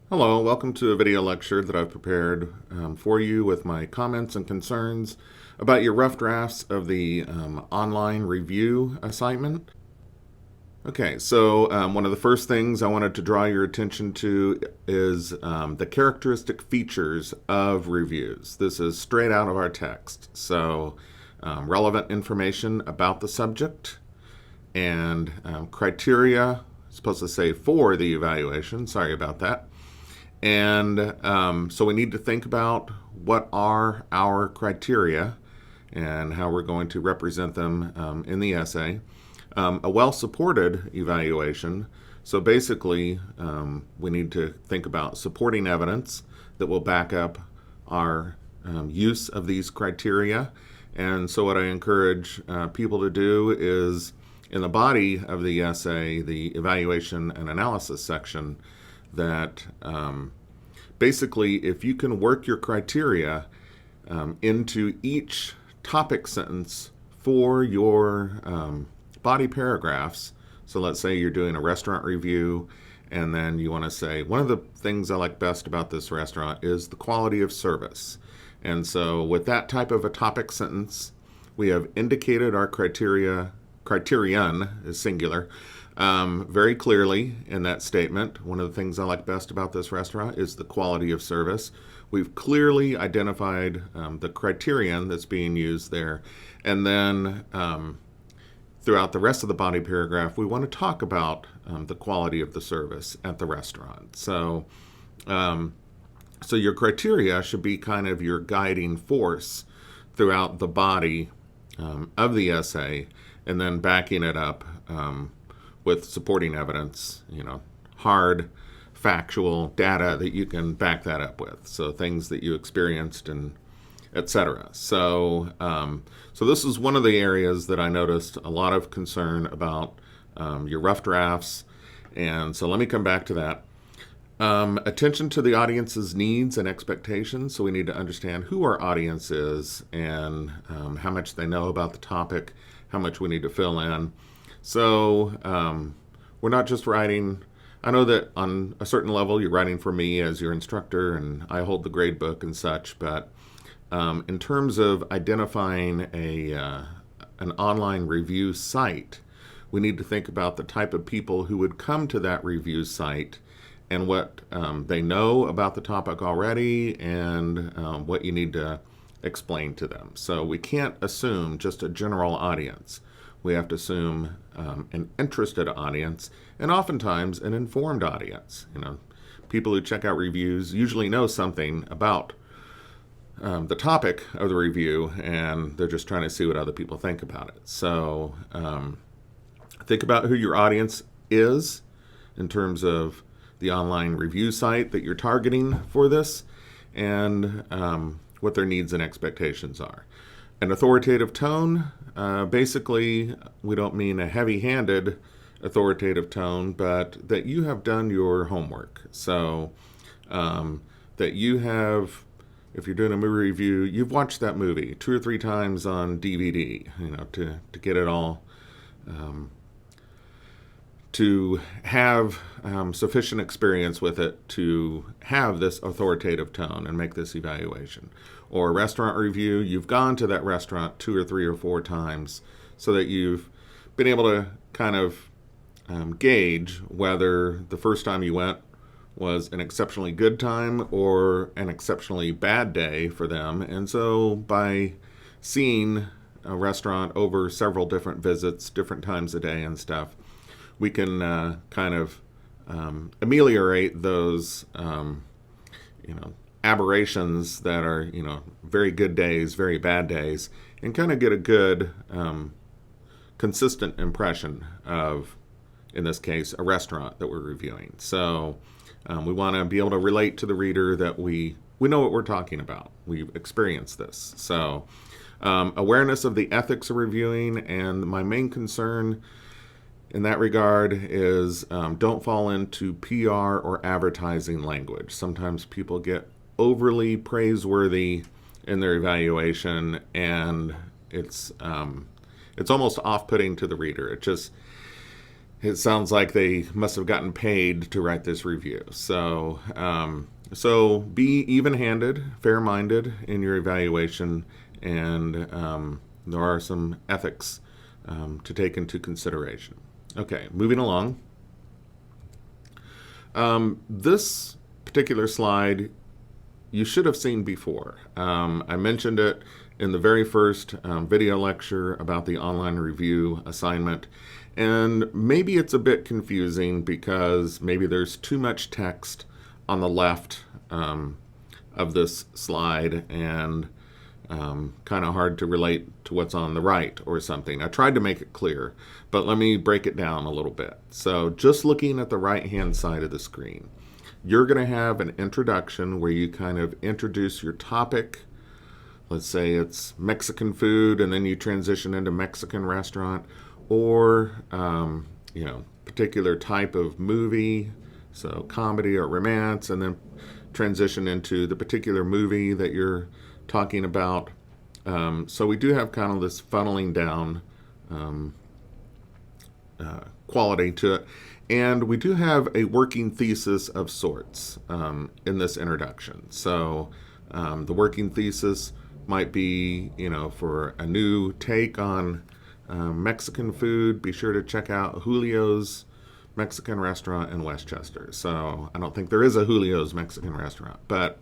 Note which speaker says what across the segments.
Speaker 1: Hello, welcome to a video lecture that I've prepared for you with my comments and concerns about your rough drafts of the online review assignment. Okay, so one of the first things I wanted to draw your attention to is the characteristic features of reviews. This is straight out of our text. So relevant information about the subject and criteria, I'm supposed to say for the evaluation, sorry about that. And so we need to think about what are our criteria and how we're going to represent them in the essay. A well-supported evaluation. So basically, we need to think about supporting evidence that will back up our use of these criteria. And so what I encourage people to do is, in the body of the essay, the evaluation and analysis section, that basically if you can work your criteria into each topic sentence for your body paragraphs. So let's say you're doing a restaurant review and then you want to say, one of the things I like best about this restaurant is the quality of service. And so with that type of a topic sentence, we have indicated our criterion is singular, very clearly in that statement. One of the things I like best about this restaurant is the quality of service. We've clearly identified the criterion that's being used there. And then throughout the rest of the body paragraph, we want to talk about the quality of the service at the restaurant. So your criteria should be kind of your guiding force throughout the body of the essay, and then backing it up with supporting evidence, hard, factual data that you can back that up with. So things that you experienced and etc. So this is one of the areas that I noticed a lot of concern about your rough drafts. And so let me come back to that. Attention to the audience's needs and expectations. So we need to understand who our audience is and how much they know about the topic, how much we need to fill in. So we're not just writing. I know that on a certain level you're writing for me as your instructor and I hold the grade book and such, but in terms of identifying an online review site, we need to think about the type of people who would come to that review site and what they know about the topic already and what you need to explain to them. So we can't assume just a general audience. We have to assume an interested audience and oftentimes an informed audience. People who check out reviews usually know something about the topic of the review, and they're just trying to see what other people think about it. So think about who your audience is in terms of the online review site that you're targeting for this, and what their needs and expectations are. An authoritative tone, basically, we don't mean a heavy-handed authoritative tone, but that you have done your homework. So that you have, if you're doing a movie review, you've watched that movie 2 or 3 times on DVD, to get it all, to have sufficient experience with it to have this authoritative tone and make this evaluation. Or a restaurant review, you've gone to that restaurant 2 or 3 or 4 times so that you've been able to kind of gauge whether the first time you went was an exceptionally good time or an exceptionally bad day for them. And so by seeing a restaurant over several different visits, different times a day and stuff, we can kind of ameliorate those aberrations that are, very good days, very bad days, and kind of get a good consistent impression of, in this case, a restaurant that we're reviewing. So we want to be able to relate to the reader that we know what we're talking about. We've experienced this. So awareness of the ethics of reviewing, and my main concern in that regard is don't fall into PR or advertising language. Sometimes people get overly praiseworthy in their evaluation, and it's almost off-putting to the reader. it sounds like they must have gotten paid to write this review. So be even-handed, fair-minded in your evaluation, and there are some ethics to take into consideration. Okay, moving along. This particular slide you should have seen before. I mentioned it in the very first video lecture about the online review assignment, and maybe it's a bit confusing because maybe there's too much text on the left of this slide and kind of hard to relate to what's on the right or something. I tried to make it clear, but let me break it down a little bit. So just looking at the right-hand side of the screen, you're going to have an introduction where you kind of introduce your topic. Let's say it's Mexican food, and then you transition into Mexican restaurant, or particular type of movie, so comedy or romance, and then transition into the particular movie that you're talking about. So we do have kind of this funneling down quality to it. And we do have a working thesis of sorts in this introduction. So the working thesis might be, for a new take on Mexican food, be sure to check out Julio's Mexican restaurant in Westchester. So I don't think there is a Julio's Mexican restaurant, but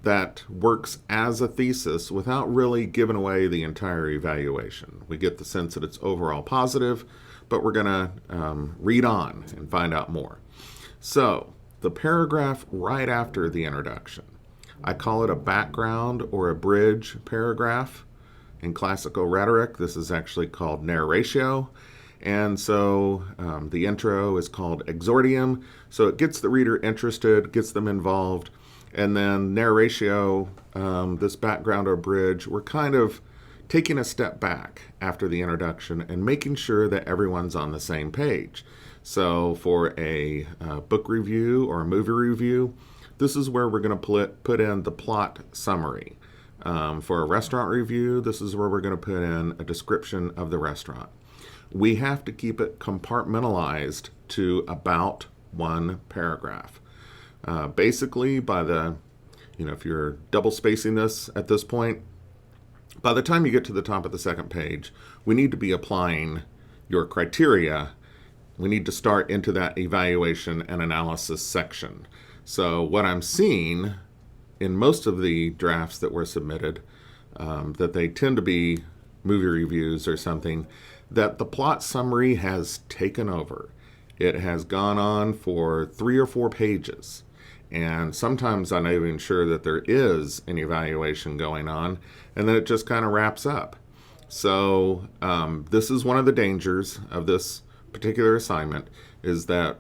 Speaker 1: that works as a thesis without really giving away the entire evaluation. We get the sense that it's overall positive, but we're going to read on and find out more. So the paragraph right after the introduction, I call it a background or a bridge paragraph. In classical rhetoric, this is actually called narratio. And so the intro is called exordium. So it gets the reader interested, gets them involved. And then narratio, this background or bridge, we're kind of taking a step back after the introduction and making sure that everyone's on the same page. So for a book review or a movie review, this is where we're going to put in the plot summary. For a restaurant review, this is where we're going to put in a description of the restaurant. We have to keep it compartmentalized to about one paragraph. Basically, by the, if you're double spacing this at this point, by the time you get to the top of the second page, we need to be applying your criteria. We need to start into that evaluation and analysis section. So what I'm seeing in most of the drafts that were submitted, that they tend to be movie reviews or something, that the plot summary has taken over. It has gone on for 3 or 4 pages. And sometimes I'm not even sure that there is an evaluation going on, and then it just kind of wraps up. So this is one of the dangers of this particular assignment, is that,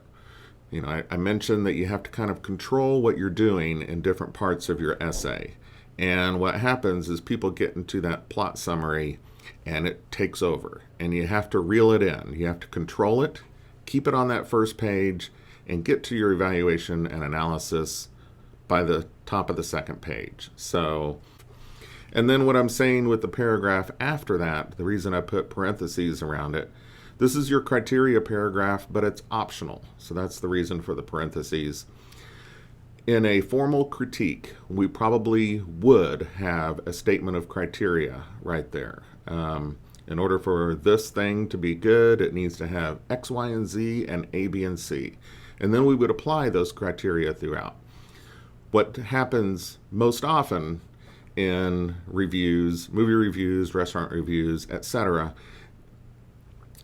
Speaker 1: I mentioned that you have to kind of control what you're doing in different parts of your essay. And what happens is people get into that plot summary and it takes over, and you have to reel it in. You have to control it, keep it on that first page, and get to your evaluation and analysis by the top of the second page. So, and then what I'm saying with the paragraph after that, the reason I put parentheses around it, this is your criteria paragraph, but it's optional. So that's the reason for the parentheses. In a formal critique, we probably would have a statement of criteria right there. In order for this thing to be good, it needs to have X, Y, and Z, and A, B, and C. And then we would apply those criteria throughout. What happens most often in reviews, movie reviews, restaurant reviews, etc.,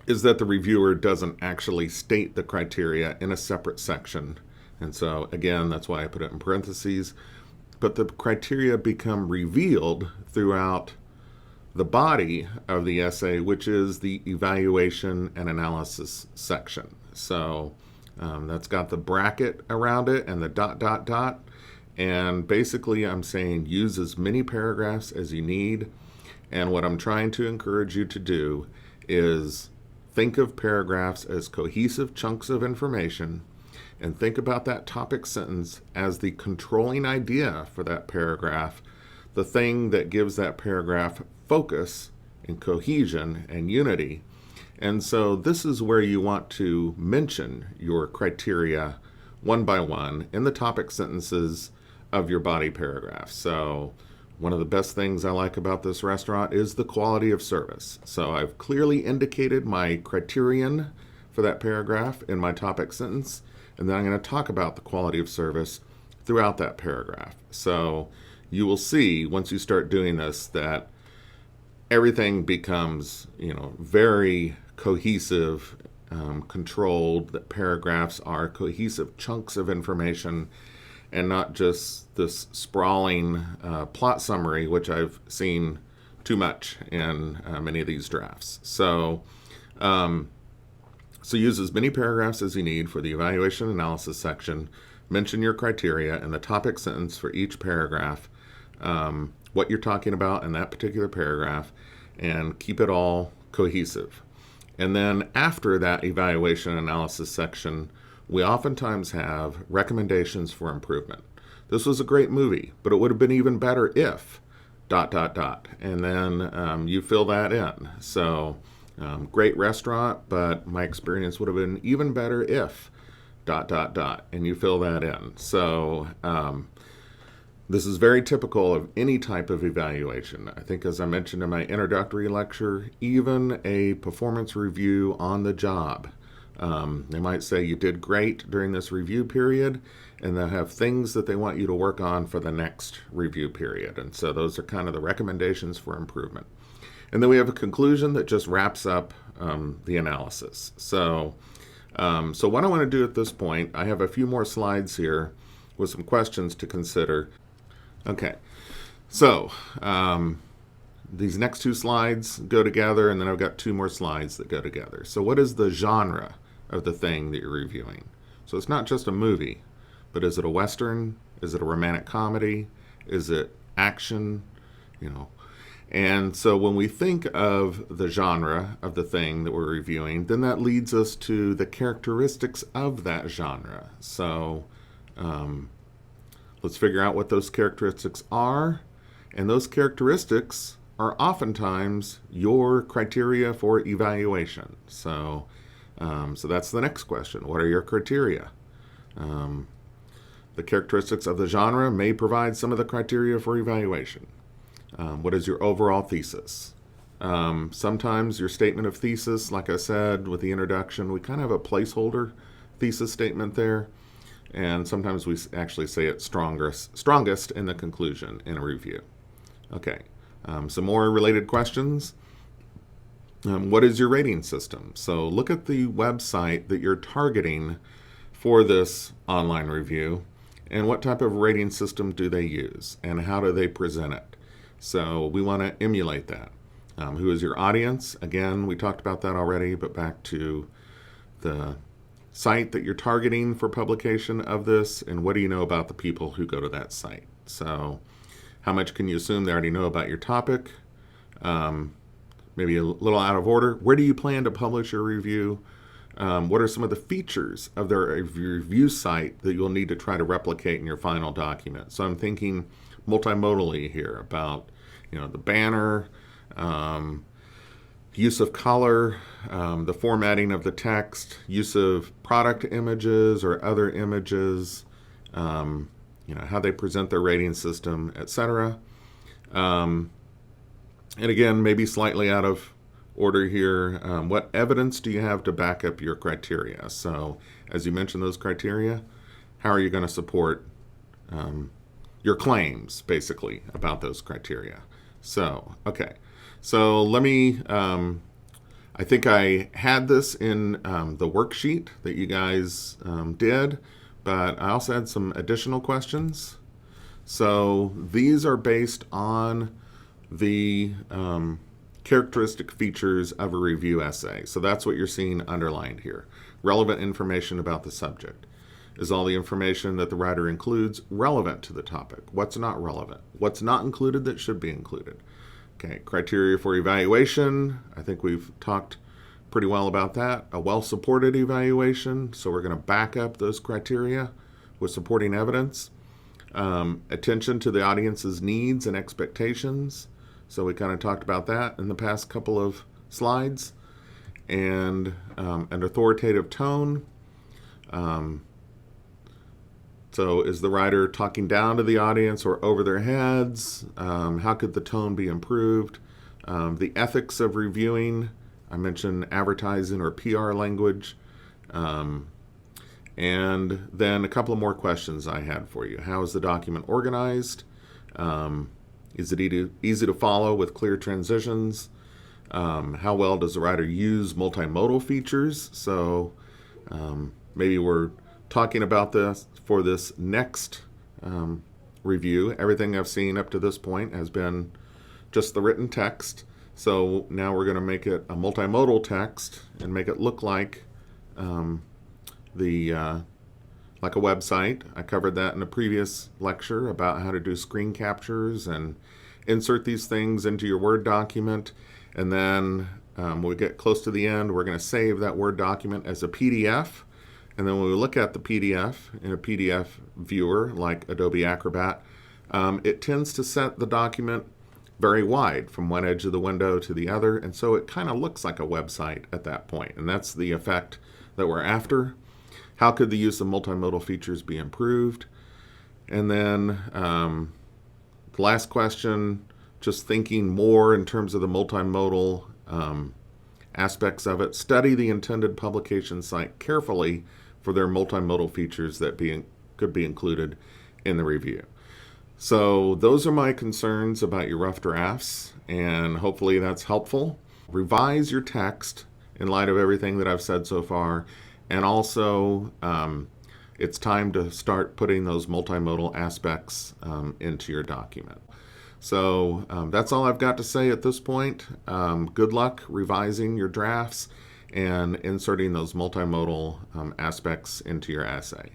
Speaker 1: is that the reviewer doesn't actually state the criteria in a separate section. And so, again, that's why I put it in parentheses. But the criteria become revealed throughout the body of the essay, which is the evaluation and analysis section. So that's got the bracket around it and the ... And basically, I'm saying use as many paragraphs as you need. And what I'm trying to encourage you to do is think of paragraphs as cohesive chunks of information, and think about that topic sentence as the controlling idea for that paragraph, the thing that gives that paragraph focus and cohesion and unity. And so this is where you want to mention your criteria one by one in the topic sentences of your body paragraph. So one of the best things I like about this restaurant is the quality of service. So I've clearly indicated my criterion for that paragraph in my topic sentence, and then I'm going to talk about the quality of service throughout that paragraph. So you will see once you start doing this that everything becomes, very cohesive, controlled, that paragraphs are cohesive chunks of information and not just this sprawling plot summary, which I've seen too much in many of these drafts. So use as many paragraphs as you need for the evaluation analysis section. Mention your criteria in the topic sentence for each paragraph, what you're talking about in that particular paragraph, and keep it all cohesive. And then after that evaluation analysis section, we oftentimes have recommendations for improvement. This was a great movie, but it would have been even better if ... And then you fill that in. So great restaurant, but my experience would have been even better if ... And you fill that in. So this is very typical of any type of evaluation. I think, as I mentioned in my introductory lecture, even a performance review on the job. They might say you did great during this review period, and they'll have things that they want you to work on for the next review period. And so those are kind of the recommendations for improvement. And then we have a conclusion that just wraps up the analysis. So what I want to do at this point, I have a few more slides here with some questions to consider. Okay, so these next two slides go together, and then I've got two more slides that go together. So what is the genre of the thing that you're reviewing? So it's not just a movie, but is it a Western? Is it a romantic comedy? Is it action? And so when we think of the genre of the thing that we're reviewing, then that leads us to the characteristics of that genre. So let's figure out what those characteristics are. And those characteristics are oftentimes your criteria for evaluation. So that's the next question. What are your criteria? The characteristics of the genre may provide some of the criteria for evaluation. What is your overall thesis? Sometimes your statement of thesis, like I said with the introduction, we kind of have a placeholder thesis statement there. And sometimes we actually say it's strongest in the conclusion in a review. Okay, some more related questions. What is your rating system? So look at the website that you're targeting for this online review, and what type of rating system do they use, and how do they present it? So we want to emulate that. Who is your audience? Again, we talked about that already, but back to the site that you're targeting for publication of this, and what do you know about the people who go to that site? So how much can you assume they already know about your topic? Maybe a little out of order. Where do you plan to publish your review? What are some of the features of their review site that you'll need to try to replicate in your final document? So I'm thinking multimodally here about the banner, use of color, the formatting of the text, use of product images or other images, how they present their rating system, etc. And again, maybe slightly out of order here, what evidence do you have to back up your criteria? So as you mentioned those criteria, how are you going to support your claims, basically, about those criteria? So, okay. So let me, I think I had this in the worksheet that you guys did, but I also had some additional questions. So these are based on the characteristic features of a review essay. So that's what you're seeing underlined here. Relevant information about the subject. Is all the information that the writer includes relevant to the topic? What's not relevant? What's not included that should be included? Okay, criteria for evaluation. I think we've talked pretty well about that. A well-supported evaluation. So we're going to back up those criteria with supporting evidence. Attention to the audience's needs and expectations. So we kind of talked about that in the past couple of slides. and an authoritative tone. So is the writer talking down to the audience or over their heads? How could the tone be improved? The ethics of reviewing. I mentioned advertising or PR language. And then a couple of more questions I had for you. How is the document organized? Is it easy to follow with clear transitions? How well does the writer use multimodal features? So maybe we're talking about this for this next review. Everything I've seen up to this point has been just the written text. So now we're going to make it a multimodal text and make it look like like a website. I covered that in a previous lecture about how to do screen captures and insert these things into your Word document. And then when we get close to the end, we're going to save that Word document as a PDF. And then when we look at the PDF in a PDF viewer like Adobe Acrobat, it tends to set the document very wide from one edge of the window to the other. And so it kind of looks like a website at that point. And that's the effect that we're after. How could the use of multimodal features be improved? And then the last question, just thinking more in terms of the multimodal aspects of it. Study the intended publication site carefully for their multimodal features that could be included in the review. So those are my concerns about your rough drafts, and hopefully that's helpful. Revise your text in light of everything that I've said so far, and also it's time to start putting those multimodal aspects into your document. So that's all I've got to say at this point. Good luck revising your drafts and inserting those multimodal aspects into your essay.